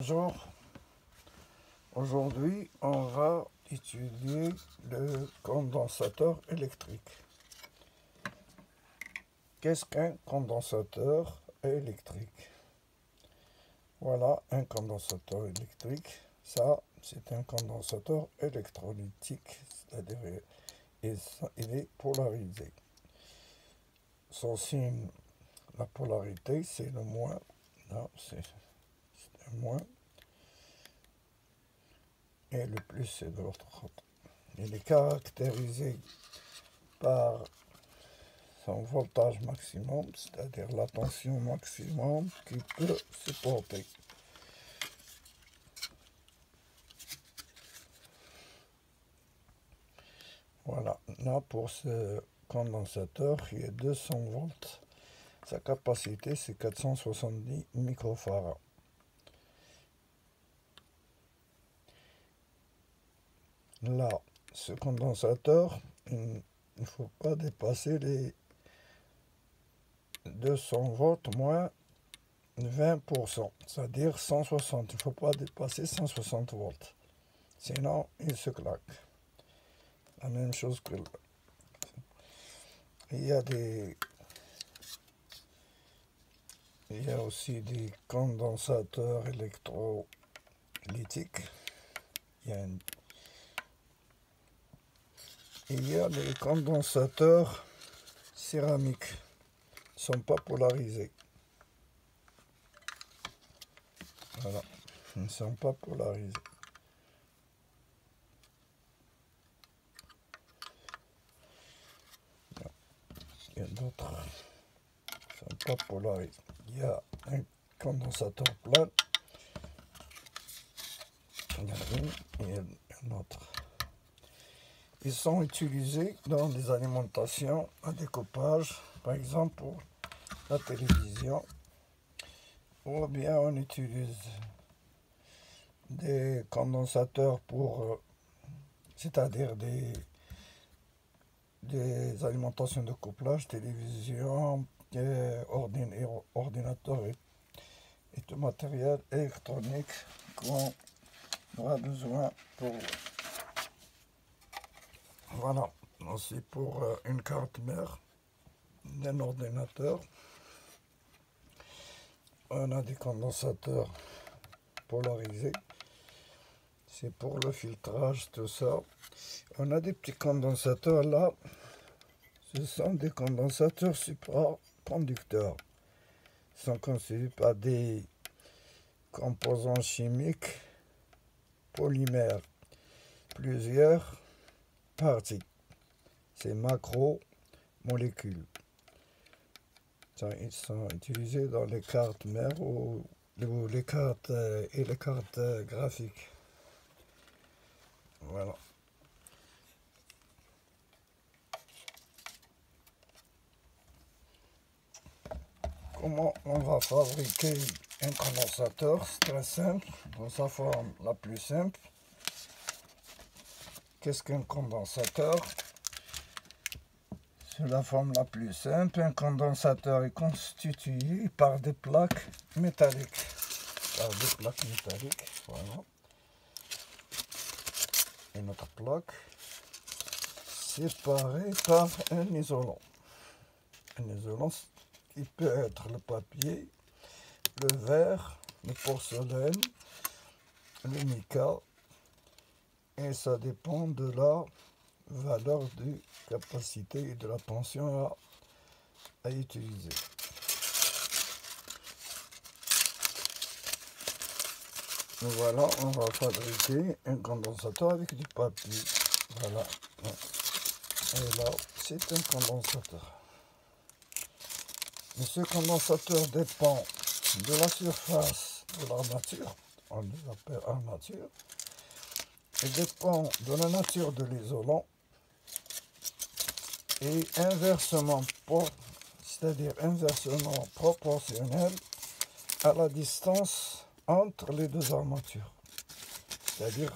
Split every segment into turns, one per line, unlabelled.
Bonjour, aujourd'hui on va étudier le condensateur électrique. Qu'est-ce qu'un condensateur électrique? Voilà un condensateur électrique. Ça, c'est un condensateur électrolytique, c'est-à-dire il est polarisé. Son signe, la polarité, c'est le moins. Là, c'est un moins. Et le plus, c'est de l'autre côté. Il est caractérisé par son voltage maximum, c'est-à-dire la tension maximum qu'il peut supporter. Voilà, là pour ce condensateur, il est 200 volts. Sa capacité, c'est 470 microfarads. Là, ce condensateur, il ne faut pas dépasser les 200 volts moins 20%, c'est-à-dire 160. Il ne faut pas dépasser 160 volts. Sinon, il se claque. La même chose que là. Il y a aussi des condensateurs électrolytiques. Il y a les condensateurs céramiques. Ils ne sont pas polarisés. Voilà, ils ne sont pas polarisés. Il y a d'autres qui ne sont pas polarisés. Il y a un condensateur plat. Il y a une et un autre. Ils sont utilisés dans des alimentations à découpage, par exemple pour la télévision, ou bien on utilise des condensateurs pour, c'est-à-dire des alimentations de couplage, télévision, ordinateur et tout matériel électronique qu'on aura besoin pour. Voilà, aussi pour une carte mère d'un ordinateur. On a des condensateurs polarisés. C'est pour le filtrage, tout ça. On a des petits condensateurs là. Ce sont des condensateurs supraconducteurs. Ils sont constitués par des composants chimiques polymères. Plusieurs parties. C'est macromolécules. Ils sont utilisés dans les cartes mères ou les cartes et les cartes graphiques. Voilà. Comment on va fabriquer un condensateur? C'est très simple, dans sa forme la plus simple. Qu'est-ce qu'un condensateur? C'est la forme la plus simple. Un condensateur est constitué par des plaques métalliques. Voilà. Une autre plaque séparée par un isolant. Un isolant qui peut être le papier, le verre, le porcelaine, le mica, et ça dépend de la valeur de capacité et de la tension à utiliser. Voilà, on va fabriquer un condensateur avec du papier. Voilà. Et là, c'est un condensateur. Mais ce condensateur dépend de la surface de l'armature, on les appelle armature, et dépend de la nature de l'isolant, et inversement proportionnel à la distance entre les deux armatures. C'est-à-dire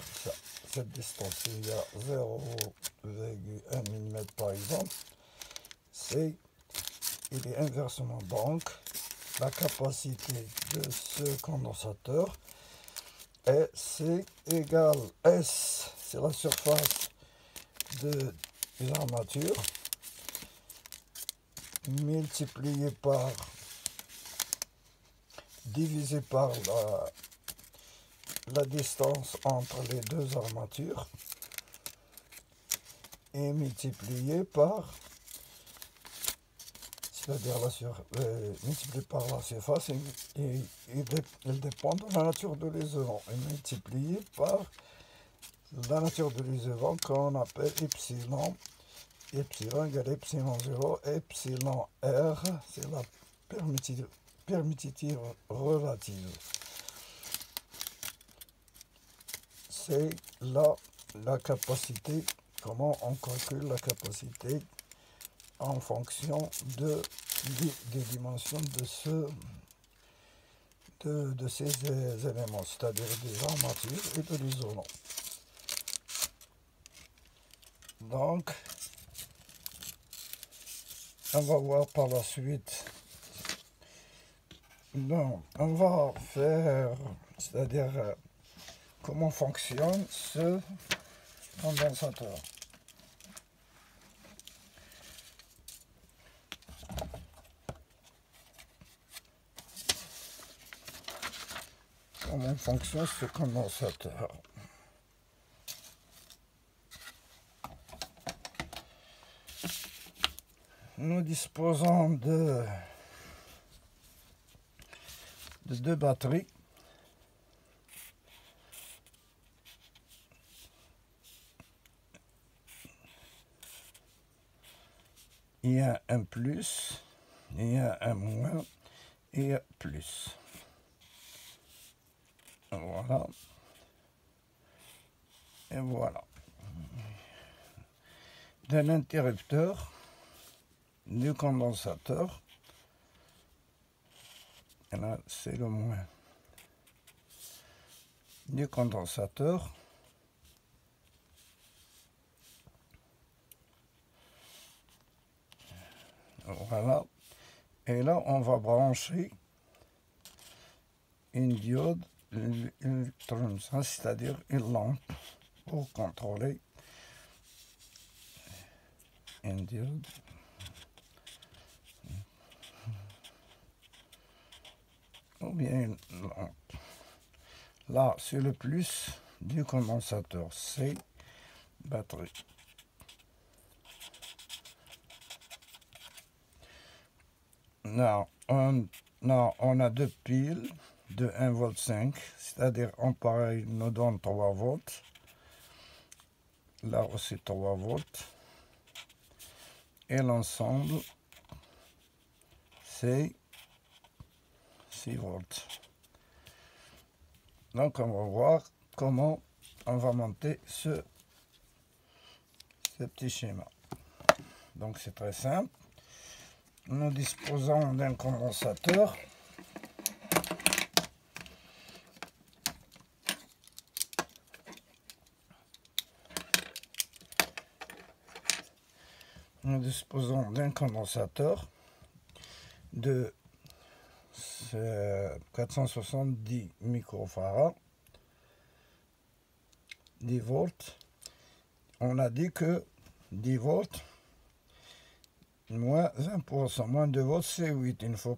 cette distance, il y a 0,1 mm par exemple, il est inversement. Donc, la capacité de ce condensateur Et C égale S, c'est la surface de l'armature, multiplié par, divisé par la distance entre les deux armatures, et multiplié par, c'est-à-dire multiplié par la surface, et il dépend de la nature de l'isolant, et multiplié par la nature de l'isolant qu'on appelle epsilon. Epsilon égale epsilon 0, epsilon R, c'est la permittivité relative. C'est la capacité, comment on calcule la capacité en fonction des dimensions de ces éléments, c'est-à-dire des armatures et de l'isolant. Donc, on va voir par la suite. Donc, on va faire, c'est-à-dire comment fonctionne ce condensateur. Comment fonctionne ce condensateur. Nous disposons de deux batteries. Il y a un plus, il y a un moins et un plus. Voilà. Et voilà. De l'interrupteur, du condensateur. Et là, c'est le moins. Du condensateur. Voilà. Et là, on va brancher une diode, c'est-à-dire une lampe pour contrôler une diode. Ou bien une lampe. Là, c'est le plus du condensateur, c'est batterie. Là, on a deux piles de 1,5 V, c'est-à-dire en pareil nous donne 3 volts. Là aussi 3 volts. Et l'ensemble, c'est 6 volts. Donc on va voir comment on va monter ce petit schéma. Donc c'est très simple. Nous disposons d'un condensateur. Nous disposons d'un condensateur de 470 microfarads, 10 volts. On a dit que 10 volts, moins 1%, moins 2 volts, c'est 8. Il ne faut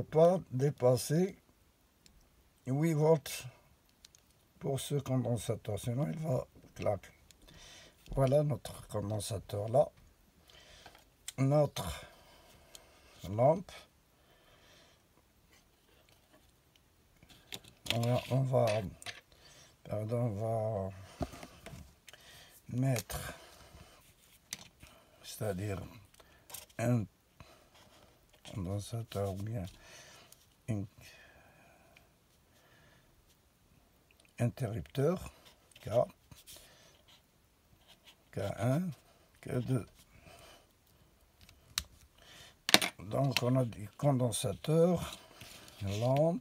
pas dépasser 8 volts pour ce condensateur, sinon il va claquer. Voilà notre condensateur là. Notre lampe. On va mettre, c'est-à-dire un condensateur ou bien un interrupteur K1, K2. Donc on a du condensateur, lampe,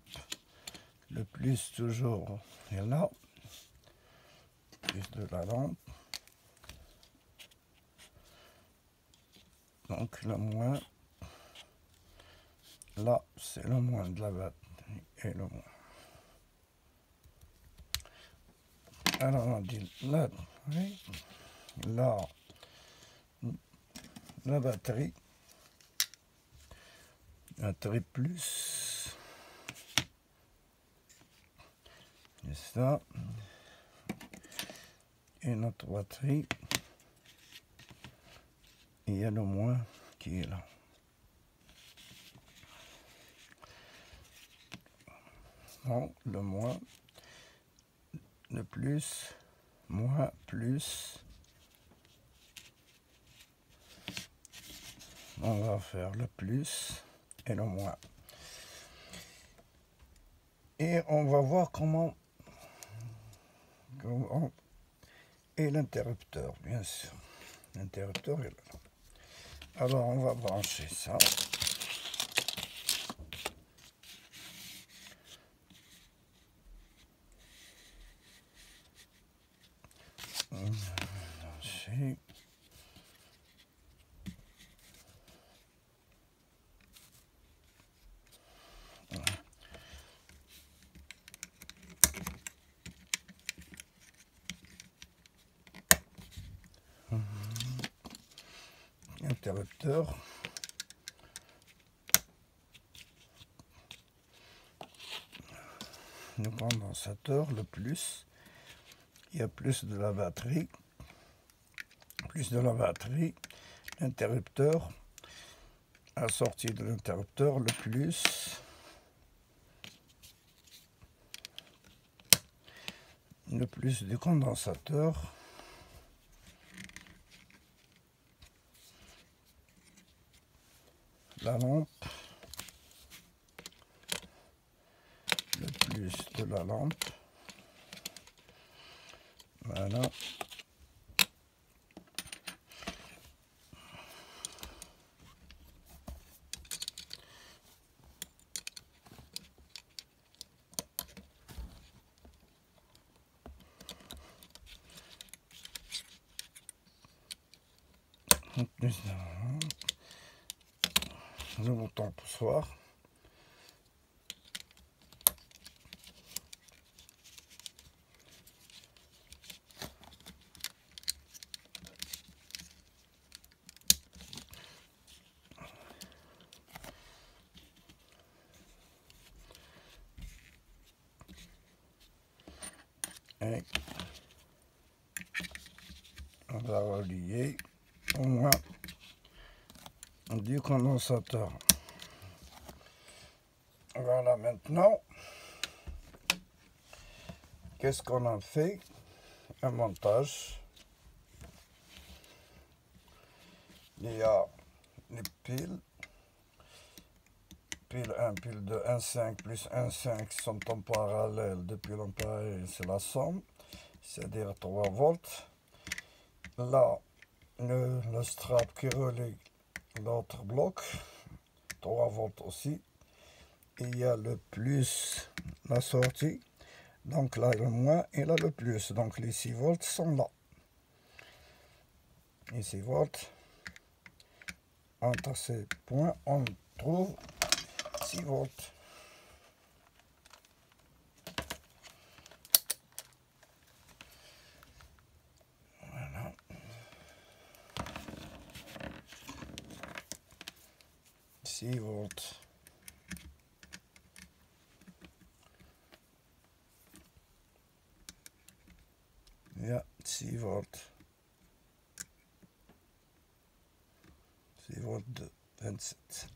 le plus toujours est là, plus de la lampe. Donc le moins, là c'est le moins de la batterie. et le moins. Alors on dit la batterie plus, et ça, et notre batterie, il y a le moins qui est là. Non, le moins, le plus, moins, plus. On va faire le plus et le moins. Et on va voir comment et l'interrupteur, bien sûr. L'interrupteur est là. Alors on va brancher ça. Brancher. Interrupteur. Le condensateur, le plus, il y a plus de la batterie, l'interrupteur, à la sortie de l'interrupteur, le plus, du condensateur, la lampe, le plus de la lampe, voilà. Le bouton poussoir. Et on va relier au moins du condensateur. Voilà, maintenant, qu'est-ce qu'on a fait? Un montage. Il y a les piles 1, pile 2, 1,5 plus 1,5 sont en parallèle depuis l'ampérage, c'est la somme, c'est-à-dire 3 volts. Là, le strap qui relie l'autre bloc, 3 volts aussi. Il y a le plus, la sortie, donc là le moins et là le plus, donc les 6 volts sont là. Les 6 volts, entre ces points, on trouve 6 volts. Voilà. 6 volts. Il y a 6 volts. 6 volts de 27.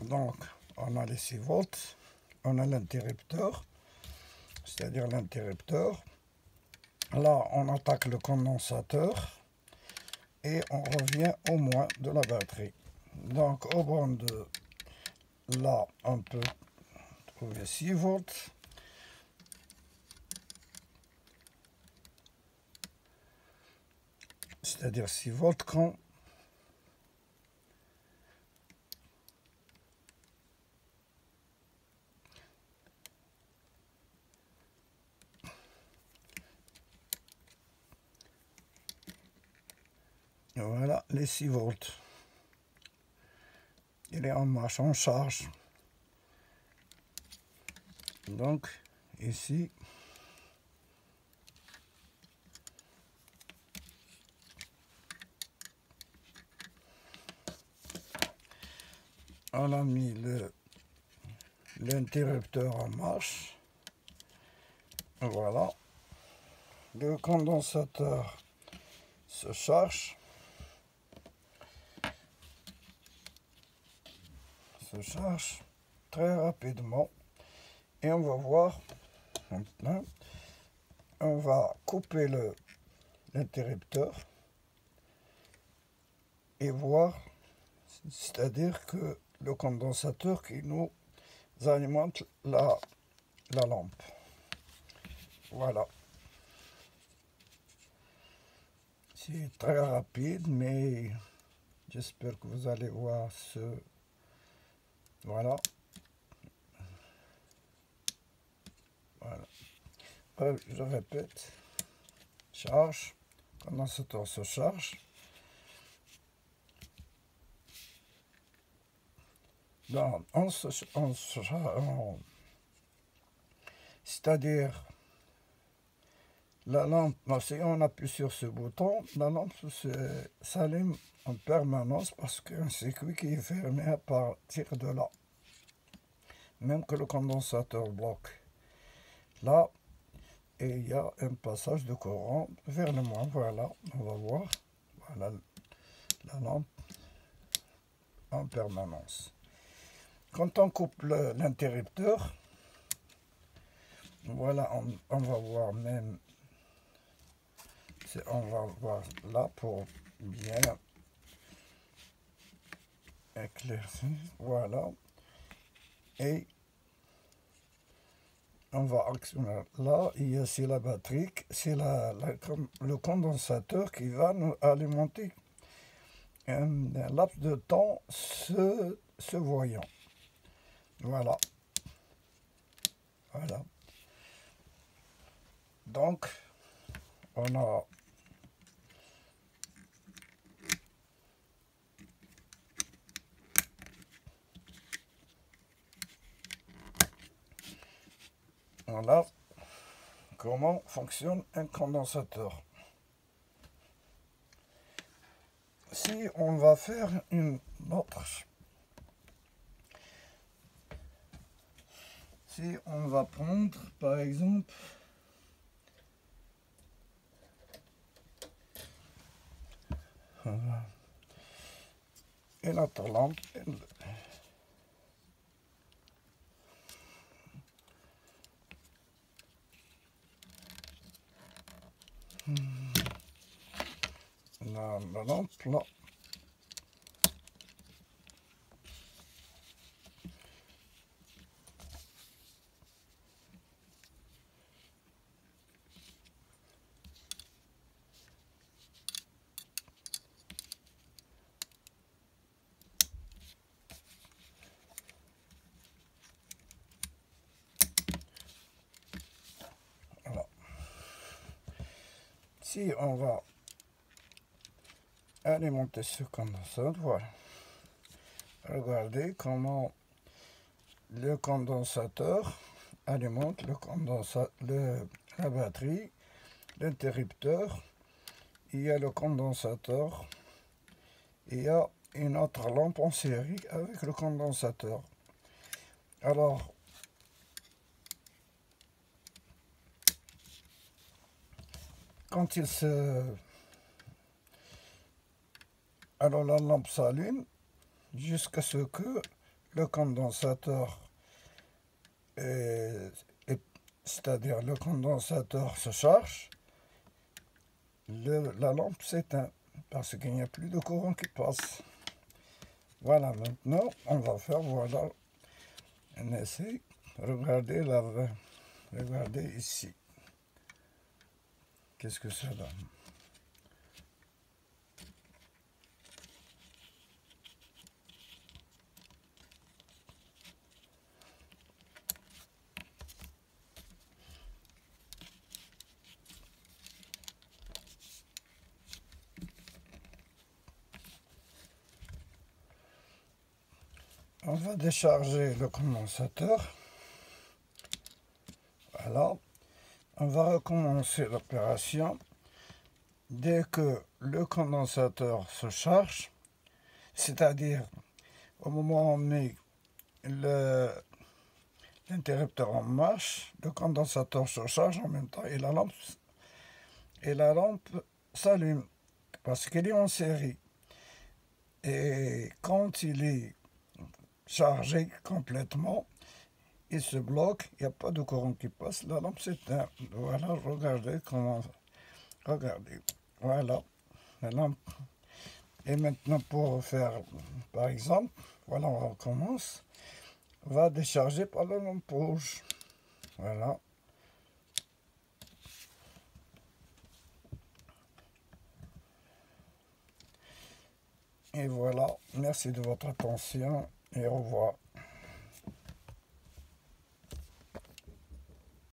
Donc, on a les 6 volts. On a l'interrupteur. C'est-à-dire l'interrupteur. Là, on attaque le condensateur. Et on revient au moins de la batterie. Donc, au bord de là, on peut trouver 6 volts. C'est-à-dire 6 volts quand voilà les 6 volts. Il est en marche, en charge. Donc ici, on a mis l'interrupteur en marche. Voilà. Le condensateur se charge. Très rapidement. Et on va voir maintenant. On va couper l'interrupteur et voir, c'est-à-dire que le condensateur qui nous alimente la lampe. Voilà. C'est très rapide, mais j'espère que vous allez voir Voilà. Voilà. Je répète. Charge. Condensateur se charge. C'est-à-dire la lampe, si on appuie sur ce bouton, la lampe s'allume en permanence parce qu'un circuit qui est fermé à partir de là. Même que le condensateur bloque. Là, et il y a un passage de courant vers le moins. Voilà, on va voir. Voilà la lampe en permanence. Quand on coupe l'interrupteur, voilà, on va voir même, on va voir là pour bien éclaircir, voilà, et on va actionner là, c'est la batterie, c'est le condensateur qui va nous alimenter un laps de temps ce voyant. Voilà. Voilà. Donc, on a voilà comment fonctionne un condensateur. Si on va faire une autre, si on va prendre par exemple une autre lampe, la lampe là. Voilà. Si on va alimenter ce condensateur, voilà. Regardez comment le condensateur alimente la batterie, l'interrupteur. Il y a le condensateur. Il y a une autre lampe en série avec le condensateur. Alors, quand alors la lampe s'allume jusqu'à ce que le condensateur, c'est-à-dire le condensateur se charge, la lampe s'éteint parce qu'il n'y a plus de courant qui passe. Voilà, maintenant on va faire, voilà, un essai. Regardez ici. Qu'est-ce que ça donne? On va décharger le condensateur. Voilà. On va recommencer l'opération. Dès que le condensateur se charge, c'est-à-dire au moment où on met l'interrupteur en marche, le condensateur se charge en même temps et la lampe s'allume parce qu'elle est en série. Et quand il est chargé complètement, il se bloque, il n'y a pas de courant qui passe, la lampe s'éteint. Voilà, regardez comment... Regardez, voilà, la lampe. Et maintenant pour faire, par exemple, voilà, on recommence, on va décharger par la lampe rouge. Voilà. Et voilà, merci de votre attention et au revoir.